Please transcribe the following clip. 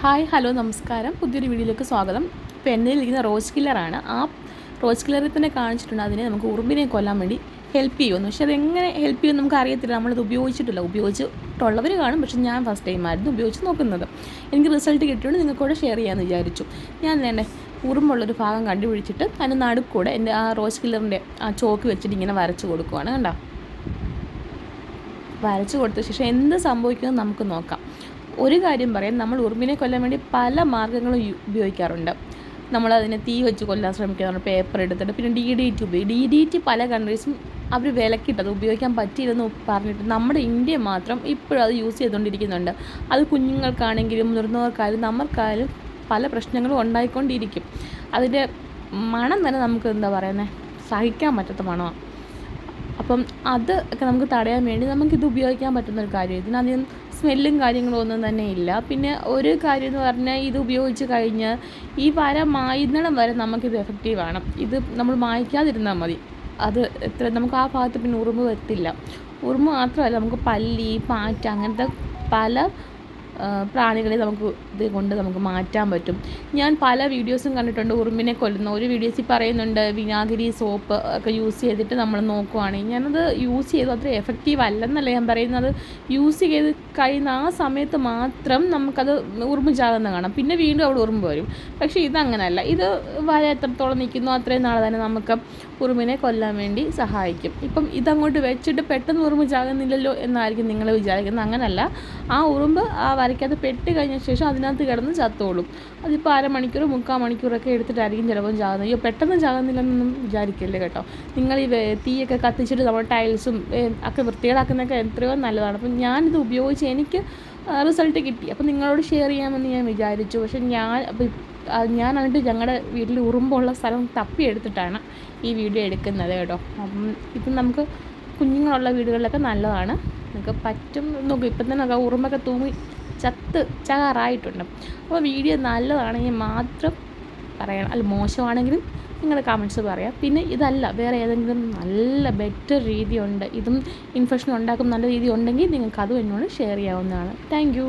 Hi hello നമസ്കാരം, പുതിയൊരു വീഡിയോയിലേക്ക് സ്വാഗതം. ഇപ്പോൾ എൻ്റെ ഇരിക്കുന്ന റോസ് കില്ലറാണ്. ആ റോസ് കില്ലറിൽ തന്നെ കാണിച്ചിട്ടുണ്ട് അതിനെ നമുക്ക് ഉറുമ്പിനെ കൊല്ലാൻ വേണ്ടി ഹെൽപ്പ് ചെയ്യുമെന്ന്. പക്ഷേ അതെങ്ങനെ ഹെൽപ്പ് ചെയ്യുമെന്ന് നമുക്ക് അറിയത്തില്ല, നമ്മളത് ഉപയോഗിച്ചിട്ടില്ല. ഉപയോഗിച്ചിട്ടുള്ളവർ കാണും, പക്ഷേ ഞാൻ ഫസ്റ്റ് ടൈം ആയിരുന്നു ഉപയോഗിച്ച് നോക്കുന്നത്. എനിക്ക് റിസൾട്ട് കിട്ടിയോണ്ട് നിങ്ങൾക്കൂടെ ഷെയർ ചെയ്യാമെന്ന് വിചാരിച്ചു. ഞാൻ വേണ്ടേ ഉറുമ്പുള്ളൊരു ഭാഗം കണ്ടുപിടിച്ചിട്ട് അതിന് നടുക്കൂടെ എൻ്റെ ആ റോസ് കില്ലറിൻ്റെ ആ ചോക്ക് വെച്ചിട്ട് ഇങ്ങനെ വരച്ച് കൊടുക്കുവാണ്. കണ്ടോ? വരച്ച് കൊടുത്ത ശേഷം എന്ത് സംഭവിക്കുമെന്ന് നമുക്ക് നോക്കാം. ഒരു കാര്യം പറയാം, നമ്മൾ ഉറുമ്പിനെ കൊല്ലാൻ വേണ്ടി പല മാർഗ്ഗങ്ങളും ഉപയോഗിക്കാറുണ്ട്. നമ്മളതിനെ തീ വെച്ച് കൊല്ലാൻ ശ്രമിക്കാറുണ്ട്, പേപ്പർ എടുത്തിട്ട്. പിന്നെ DDT പല കൺട്രീസും അവർ വിലക്കിട്ടത് ഉപയോഗിക്കാൻ പറ്റിയില്ലെന്ന് പറഞ്ഞിട്ട് നമ്മുടെ ഇന്ത്യ മാത്രം ഇപ്പോഴും അത് യൂസ് ചെയ്തുകൊണ്ടിരിക്കുന്നുണ്ട്. അത് കുഞ്ഞുങ്ങൾക്കാണെങ്കിലും മുതിർന്നവർക്കായാലും നമ്മൾക്കായാലും പല പ്രശ്നങ്ങളും ഉണ്ടായിക്കൊണ്ടിരിക്കും. അതിൻ്റെ മണം തന്നെ നമുക്ക് എന്താ പറയുന്നത്, സഹിക്കാൻ പറ്റാത്ത മണമാണ്. അപ്പം അത് ഒക്കെ നമുക്ക് തടയാൻ വേണ്ടി നമുക്കിത് ഉപയോഗിക്കാൻ പറ്റുന്നൊരു കാര്യം. ഇതിനധികം സ്മെല്ലും കാര്യങ്ങളും ഒന്നും തന്നെ ഇല്ല. പിന്നെ ഒരു കാര്യം എന്ന് പറഞ്ഞാൽ, ഇത് ഉപയോഗിച്ച് കഴിഞ്ഞ് ഈ വര മായുന്നിടം വരെ നമുക്കിത് എഫക്റ്റീവാണ്. ഇത് നമ്മൾ മായ്ക്കാതിരുന്നാൽ മതി. അത് നമുക്ക് ആ ഭാഗത്ത് പിന്നെ ഉറുമ്പ് വരത്തില്ല. ഉറുമ്പ് മാത്രമല്ല, നമുക്ക് പല്ലി, പാറ്റ, അങ്ങനത്തെ പല പ്രാണികളെ നമുക്ക് മാറ്റാൻ പറ്റും. ഞാൻ പല വീഡിയോസും കണ്ടിട്ടുണ്ട് ഉറുമ്പിനെ കൊല്ലുന്ന. ഒരു വീഡിയോസിൽ പറയുന്നുണ്ട് വിനാഗിരി സോപ്പ് ഒക്കെ യൂസ് ചെയ്തിട്ട് നമ്മൾ നോക്കുവാണെങ്കിൽ. ഞാനത് യൂസ് ചെയ്തു, അത്ര എഫക്റ്റീവ് അല്ലെന്നല്ല ഞാൻ പറയുന്നത്. യൂസ് ചെയ്ത് കഴിയുന്ന ആ സമയത്ത് മാത്രം നമുക്കത് ഉറുമ്പ് ചാകുന്ന കാണാം, പിന്നെ വീണ്ടും അവിടെ ഉറുമ്പ് വരും. പക്ഷേ ഇതങ്ങനല്ല. ഇത് വര എത്രത്തോളം നിൽക്കുന്നു അത്രയും നാൾ തന്നെ നമുക്ക് ഉറുമ്പിനെ കൊല്ലാൻ വേണ്ടി സഹായിക്കും. ഇപ്പം ഇതങ്ങോട്ട് വെച്ചിട്ട് പെട്ടെന്ന് ഉറുമ്പ് ചാകുന്നില്ലല്ലോ എന്നായിരിക്കും നിങ്ങൾ വിചാരിക്കുന്നത്. അങ്ങനല്ല. ആ ഉറുമ്പ് ആ വരയ്ക്കകത്ത് പെട്ട് കഴിഞ്ഞ ശേഷം അതിനകത്ത് കിടന്ന് ചത്തോളും. അതിപ്പോൾ അരമണിക്കൂർ 3/4 മണിക്കൂറൊക്കെ എടുത്തിട്ടായിരിക്കും ചിലപ്പം ചാകുന്നത്. അയ്യോ പെട്ടെന്ന് ചാകുന്നില്ലെന്നൊന്നും വിചാരിക്കല്ലേ കേട്ടോ. നിങ്ങൾ ഈ തീയൊക്കെ കത്തിച്ചിട്ട് നമ്മൾ ടൈൽസും ഒക്കെ വൃത്തികേടാക്കുന്നതൊക്കെ എത്രയോ നല്ലതാണ്. അപ്പം ഞാനിത് ഉപയോഗിച്ച് എനിക്ക് റിസൾട്ട് കിട്ടി. അപ്പം നിങ്ങളോട് ഷെയർ ചെയ്യാമെന്ന് ഞാൻ വിചാരിച്ചു. പക്ഷേ ഞാൻ എന്നിട്ട് ഞങ്ങളുടെ വീട്ടിൽ ഉറുമ്പുള്ള സ്ഥലം തപ്പിയെടുത്തിട്ടാണ് ഈ വീഡിയോ എടുക്കുന്നത് കേട്ടോ. അപ്പം ഇത് നമുക്ക് കുഞ്ഞുങ്ങളുള്ള വീടുകളിലൊക്കെ നല്ലതാണ്. നിങ്ങൾക്ക് പറ്റും നോക്കും. ഇപ്പം തന്നെ ഉറുമ്പൊക്കെ തൂങ്ങി ചാകാറായിട്ടുണ്ട്. അപ്പോൾ വീഡിയോ നല്ലതാണെങ്കിൽ മാത്രം പറയണം, അല്ല മോശമാണെങ്കിലും നിങ്ങൾ കമൻറ്റ്സ് പറയാം. പിന്നെ ഇതല്ല, വേറെ ഏതെങ്കിലും നല്ല ബെറ്റർ രീതിയുണ്ട്, ഇതും ഇൻഫെക്ഷൻ ഉണ്ടാക്കും നല്ല രീതി ഉണ്ടെങ്കിൽ നിങ്ങൾക്ക് അതും എന്നോട് ഷെയർ ചെയ്യാവുന്നതാണ്. Thank you.